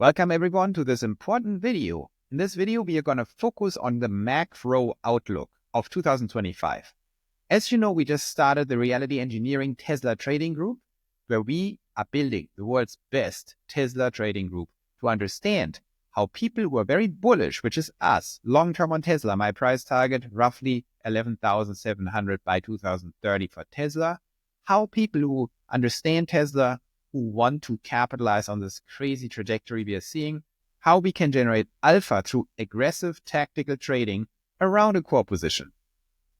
Welcome everyone to this important video. In this video, we are going to focus on the macro outlook of 2025. As you know, we just started the Reality Engineering Tesla Trading Group, where we are building the world's best Tesla trading group to understand how people who are very bullish, which is us, long-term on Tesla, my price target, roughly 11,700 by 2030 for Tesla, how people who understand Tesla, who want to capitalize on this crazy trajectory we are seeing, how we can generate alpha through aggressive tactical trading around a core position.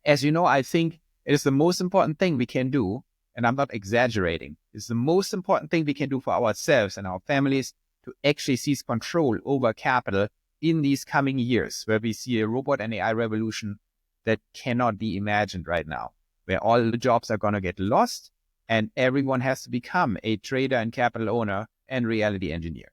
As you know, I think it is the most important thing we can do, and I'm not exaggerating. It's the most important thing we can do for ourselves and our families to actually seize control over capital in these coming years, where we see a robot and AI revolution that cannot be imagined right now, where all the jobs are going to get lost and everyone has to become a trader and capital owner and reality engineer.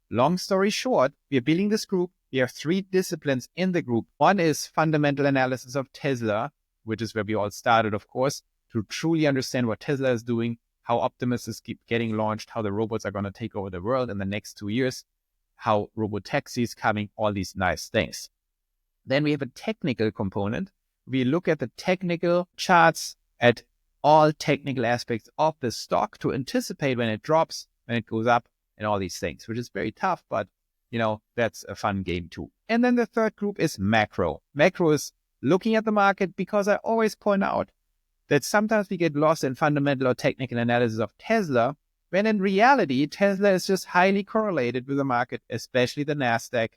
Long story short, we are building this group. We have three disciplines in the group. One is fundamental analysis of Tesla, which is where we all started, of course, to truly understand what Tesla is doing, how Optimus keep getting launched, how the robots are going to take over the world in the next 2 years, how robotaxi is coming, all these nice things. Then we have a technical component. We look at the technical charts, at all technical aspects of the stock to anticipate when it drops, when it goes up, and all these things, which is very tough, but that's a fun game too. And then the third group is macro. Macro is looking at the market, because I always point out that sometimes we get lost in fundamental or technical analysis of Tesla, when in reality, Tesla is just highly correlated with the market, especially the NASDAQ,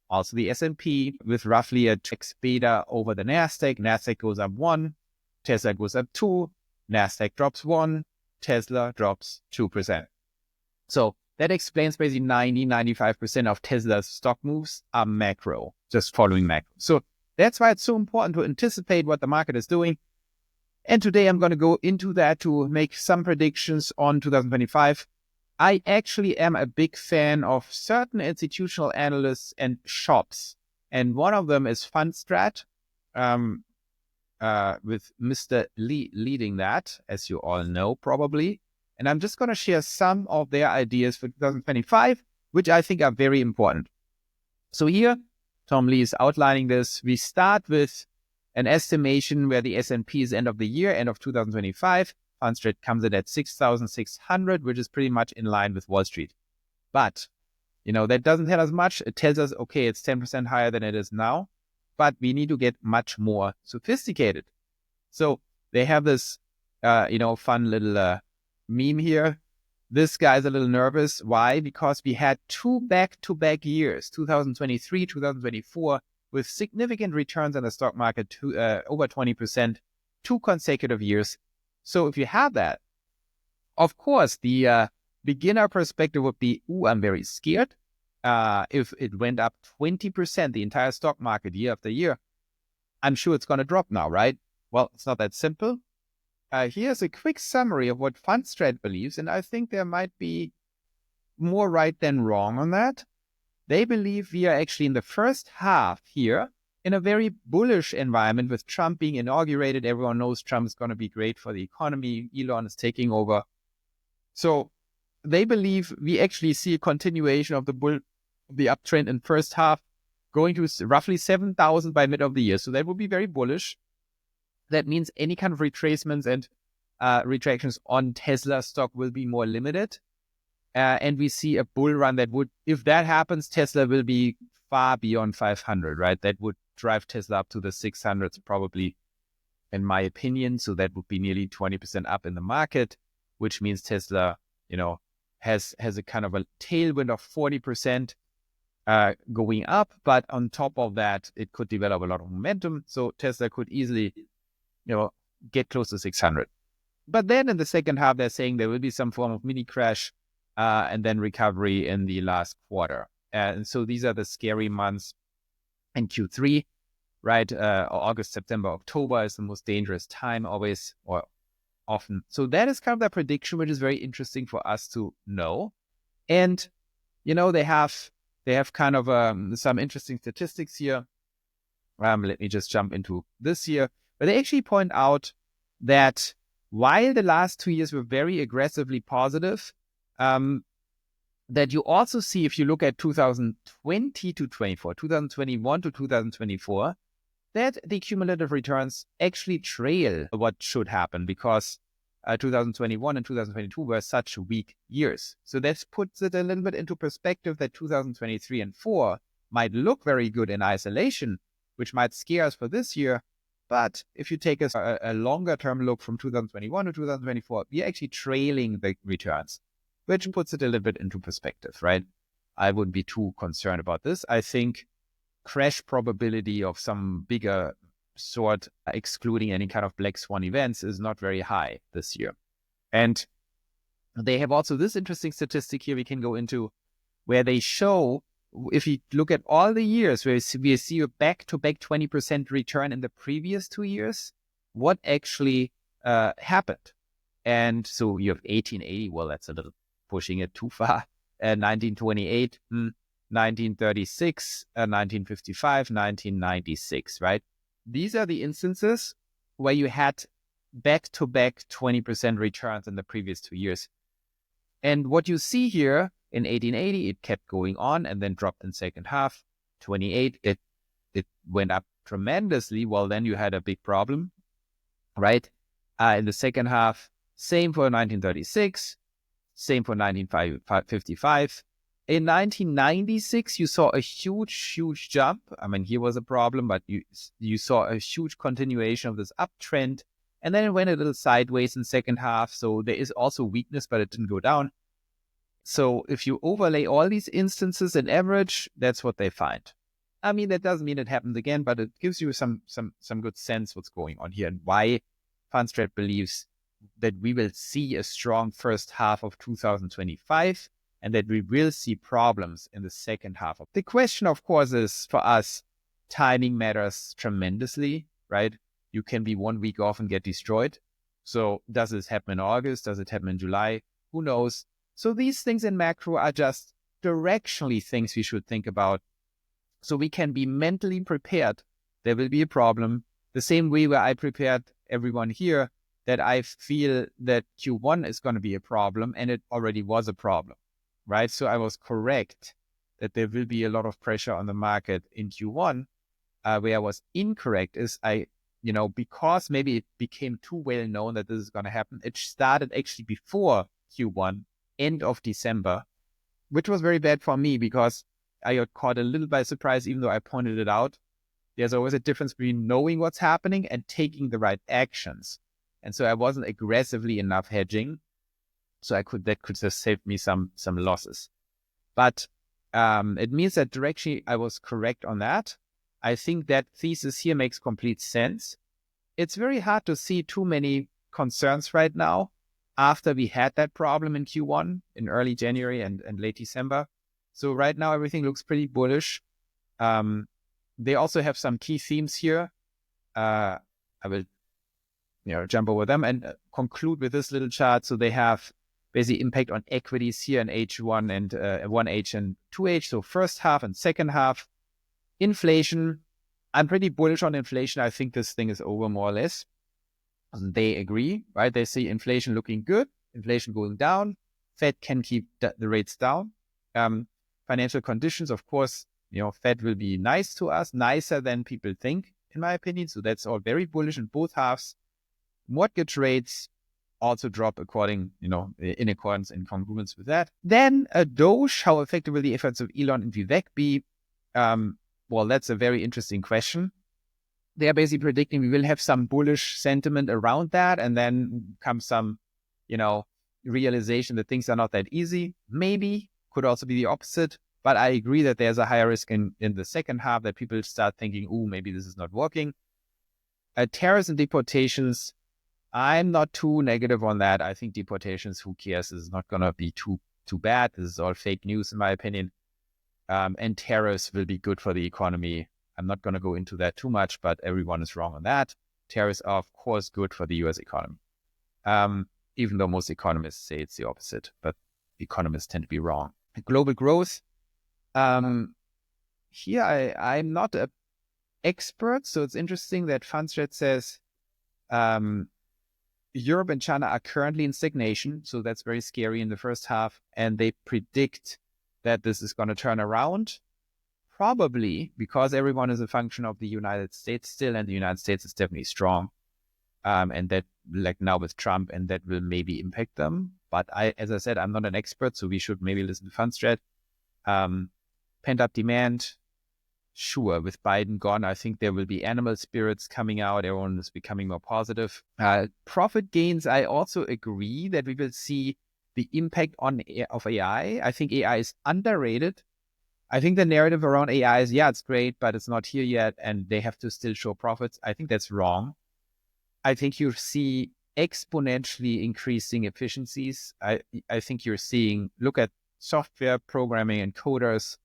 also the S&P, with roughly a 2x beta over the NASDAQ. NASDAQ goes up 1, Tesla goes up 2, NASDAQ drops 1, Tesla drops 2%. So that explains basically 95% of Tesla's stock moves are macro, just following macro. So that's why it's so important to anticipate what the market is doing. And today I'm going to go into that to make some predictions on 2025. I actually am a big fan of certain institutional analysts and shops. And one of them is Fundstrat, with Mr. Lee leading that, as you all know probably. And I'm just going to share some of their ideas for 2025, which I think are very important. So here, Tom Lee is outlining this. We start with an estimation where the S&P is end of the year, end of 2025. Fundstrat comes in at 6,600, which is pretty much in line with Wall Street. But, that doesn't tell us much. It tells us, okay, it's 10% higher than it is now, but we need to get much more sophisticated. So they have this, fun little meme here. This guy's a little nervous. Why? Because we had 2 back-to-back years, 2023, 2024, with significant returns on the stock market to over 20%, 2 consecutive years. So if you have that, of course, the beginner perspective would be, I'm very scared. If it went up 20%, the entire stock market year after year, I'm sure it's going to drop now, right? Well, it's not that simple. Here's a quick summary of what Fundstrat believes, and I think there might be more right than wrong on that. They believe we are actually in the first half here in a very bullish environment with Trump being inaugurated. Everyone knows Trump is going to be great for the economy. Elon is taking over. So they believe we actually see a continuation of the uptrend in first half, going to roughly 7,000 by mid of the year. So that would be very bullish. That means any kind of retracements and retractions on Tesla stock will be more limited. And we see a bull run that would, if that happens, Tesla will be far beyond 500, right? That would drive Tesla up to the 600s probably, in my opinion. So that would be nearly 20% up in the market, which means Tesla, has a kind of a tailwind of 40% going up. But on top of that, it could develop a lot of momentum. So Tesla could easily, get close to 600. But then in the second half, they're saying there will be some form of mini crash and then recovery in the last quarter. And so these are the scary months in Q3, right? August, September, October is the most dangerous time always, or often. So that is kind of their prediction, which is very interesting for us to know. And, they have kind of some interesting statistics here. Let me just jump into this year. But they actually point out that while the last 2 years were very aggressively positive, that you also see if you look at 2020 to 24, 2021 to 2024, that the cumulative returns actually trail what should happen because 2021 and 2022 were such weak years. So that puts it a little bit into perspective that 2023 and 4 might look very good in isolation, which might scare us for this year. But if you take a longer term look from 2021 to 2024, we're actually trailing the returns, which puts it a little bit into perspective, right? I wouldn't be too concerned about this. I think crash probability of some bigger sort, excluding any kind of black swan events, is not very high this year. And they have also this interesting statistic here we can go into where they show, if you look at all the years where we see a back-to-back 20% return in the previous 2 years, what actually happened. And so you have 1880, well, that's a little pushing it too far, 1928, 1936, 1955, 1996, right? These are the instances where you had back-to-back 20% returns in the previous 2 years. And what you see here in 1880, it kept going on and then dropped in second half. 28, it went up tremendously. Well, then you had a big problem, right? In the second half, same for 1936, same for 1955. In 1996, you saw a huge jump. I mean, here was a problem, but you saw a huge continuation of this uptrend. And then it went a little sideways in second half. So there is also weakness, but it didn't go down. So if you overlay all these instances and average, that's what they find. I mean, that doesn't mean it happens again, but it gives you some good sense what's going on here and why Fundstrat believes that we will see a strong first half of 2025 and that we will see problems in the second half. The question, of course, is for us, timing matters tremendously, right? You can be 1 week off and get destroyed. So does this happen in August? Does it happen in July? Who knows? So these things in macro are just directionally things we should think about. So we can be mentally prepared. There will be a problem. The same way where I prepared everyone here that I feel that Q1 is going to be a problem, and it already was a problem, right? So I was correct that there will be a lot of pressure on the market in Q1. Where I was incorrect is because maybe it became too well known that this is going to happen. It started actually before Q1, end of December, which was very bad for me because I got caught a little by surprise, even though I pointed it out. There's always a difference between knowing what's happening and taking the right actions. And so I wasn't aggressively enough hedging. So that could have saved me some losses. But it means that directionally I was correct on that. I think that thesis here makes complete sense. It's very hard to see too many concerns right now after we had that problem in Q1 in early January and late December. So right now everything looks pretty bullish. They also have some key themes here. I will jump over them and conclude with this little chart. So they have basically impact on equities here in H1 and 1H and 2H. So first half and second half. Inflation, I'm pretty bullish on inflation. I think this thing is over more or less. They agree, right? They see inflation looking good, inflation going down. Fed can keep the rates down. Financial conditions, of course, Fed will be nice to us, nicer than people think, in my opinion. So that's all very bullish in both halves. Mortgage rates also drop in accordance, in congruence with that. Then Doge, how effective will the efforts of Elon and Vivek be? Well, that's a very interesting question. They are basically predicting we will have some bullish sentiment around that, and then come some, realization that things are not that easy. Maybe could also be the opposite, but I agree that there's a higher risk in the second half that people start thinking, maybe this is not working. Tariffs and deportations, I'm not too negative on that. I think deportations, who cares? This is not going to be too bad. This is all fake news, in my opinion. And tariffs will be good for the economy. I'm not going to go into that too much, but everyone is wrong on that. Tariffs are, of course, good for the US economy. Even though most economists say it's the opposite, but economists tend to be wrong. Global growth. Here, I'm not an expert, so it's interesting that Fundstrat says Europe and China are currently in stagnation, so that's very scary in the first half, and they predict that this is going to turn around, probably because everyone is a function of the United States still, and the United States is definitely strong. And that, like now with Trump, and that will maybe impact them. But as I said, I'm not an expert, so we should maybe listen to Fundstrat. Pent-up demand, sure, with Biden gone, I think there will be animal spirits coming out. Everyone is becoming more positive. Profit gains, I also agree that we will see the impact of AI. I think AI is underrated. I think the narrative around AI is, yeah, it's great, but it's not here yet, and they have to still show profits. I think that's wrong. I think you see exponentially increasing efficiencies. I think you're seeing, look at software programming and coders,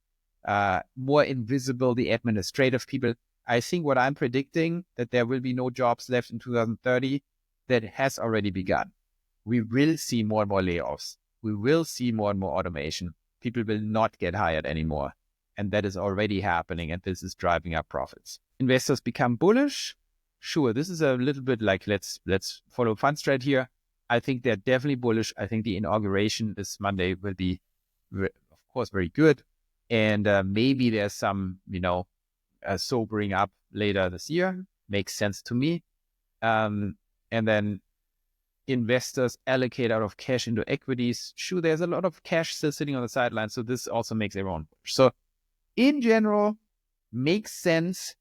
more invisible, the administrative people. I think what I'm predicting, that there will be no jobs left in 2030, that has already begun. We will see more and more layoffs. We will see more and more automation. People will not get hired anymore. And that is already happening, and this is driving up profits. Investors become bullish. Sure, this is a little bit like, let's follow Fundstrat here. I think they're definitely bullish. I think the inauguration this Monday will be, of course, very good. And maybe there's some, sobering up later this year. Makes sense to me. And then investors allocate out of cash into equities. Sure, there's a lot of cash still sitting on the sidelines, so this also makes everyone bullish. So in general, makes sense.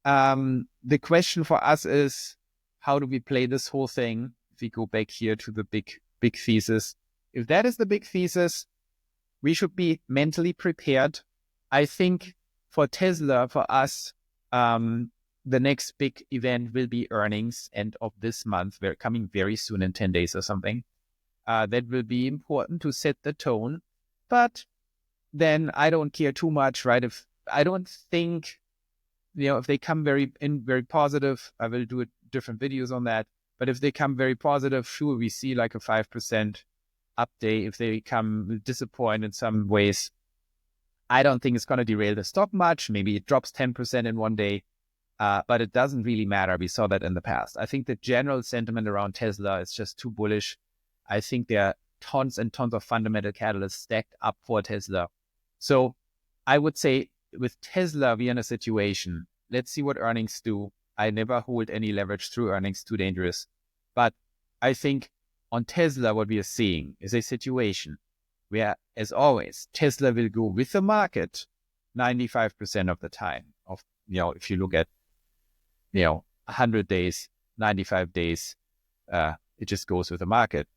The question for us is, how do we play this whole thing? If we go back here to the big thesis, if that is the big thesis, we should be mentally prepared. I think for Tesla, for us, the next big event will be earnings end of this month. They're coming very soon, in 10 days or something. That will be important to set the tone. But then I don't care too much, right? If I don't think, if they come very positive, I will do different videos on that. But if they come very positive, sure, we see like a 5% update. If they come disappoint in some ways, I don't think it's going to derail the stock much. Maybe it drops 10% in one day, but it doesn't really matter. We saw that in the past. I think the general sentiment around Tesla is just too bullish. I think there are tons and tons of fundamental catalysts stacked up for Tesla. So I would say with Tesla, we're in a situation. Let's see what earnings do. I never hold any leverage through earnings, too dangerous. But I think on Tesla, what we are seeing is a situation where, as always, Tesla will go with the market 95% of the time. If you look at, 100 days, 95 days, it just goes with the market.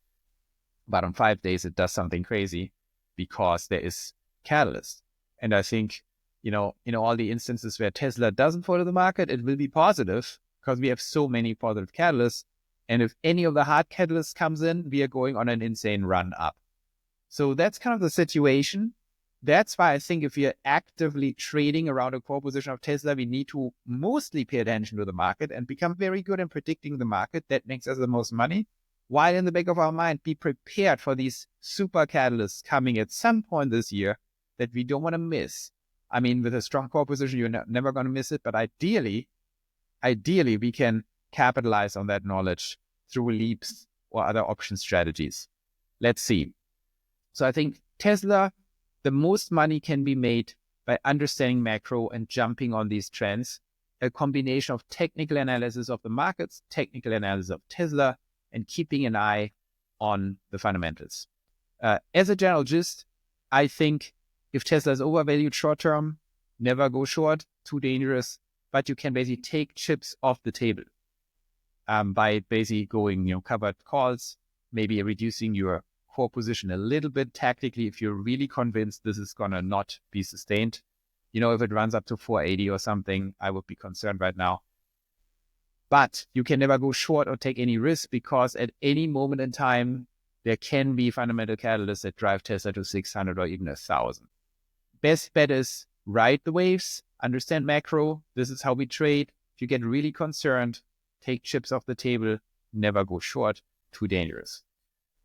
But on 5 days, it does something crazy because there is catalyst. And I think, in all the instances where Tesla doesn't follow the market, it will be positive because we have so many positive catalysts. And if any of the hard catalysts comes in, we are going on an insane run up. So that's kind of the situation. That's why I think if we are actively trading around a core position of Tesla, we need to mostly pay attention to the market and become very good in predicting the market. That makes us the most money. While in the back of our mind, be prepared for these super catalysts coming at some point this year that we don't want to miss. I mean, with a strong core position, you're never going to miss it. But ideally, we can capitalize on that knowledge through leaps or other option strategies. Let's see. So I think Tesla, the most money can be made by understanding macro and jumping on these trends. A combination of technical analysis of the markets, technical analysis of Tesla, and keeping an eye on the fundamentals. As a general gist, I think if Tesla is overvalued short term, never go short, too dangerous, but you can basically take chips off the table by basically going, covered calls, maybe reducing your core position a little bit tactically if you're really convinced this is going to not be sustained. If it runs up to 480 or something, I would be concerned right now. But you can never go short or take any risk because at any moment in time, there can be fundamental catalysts that drive Tesla to 600 or even 1,000. Best bet is ride the waves, understand macro. This is how we trade. If you get really concerned, take chips off the table, never go short, too dangerous.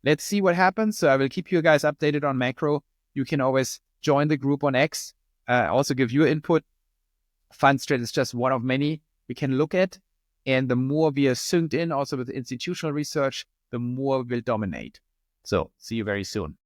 Let's see what happens. So I will keep you guys updated on macro. You can always join the group on X, also give your input. Fundstrat is just one of many we can look at. And the more we are synced in also with institutional research, the more we will dominate. So see you very soon.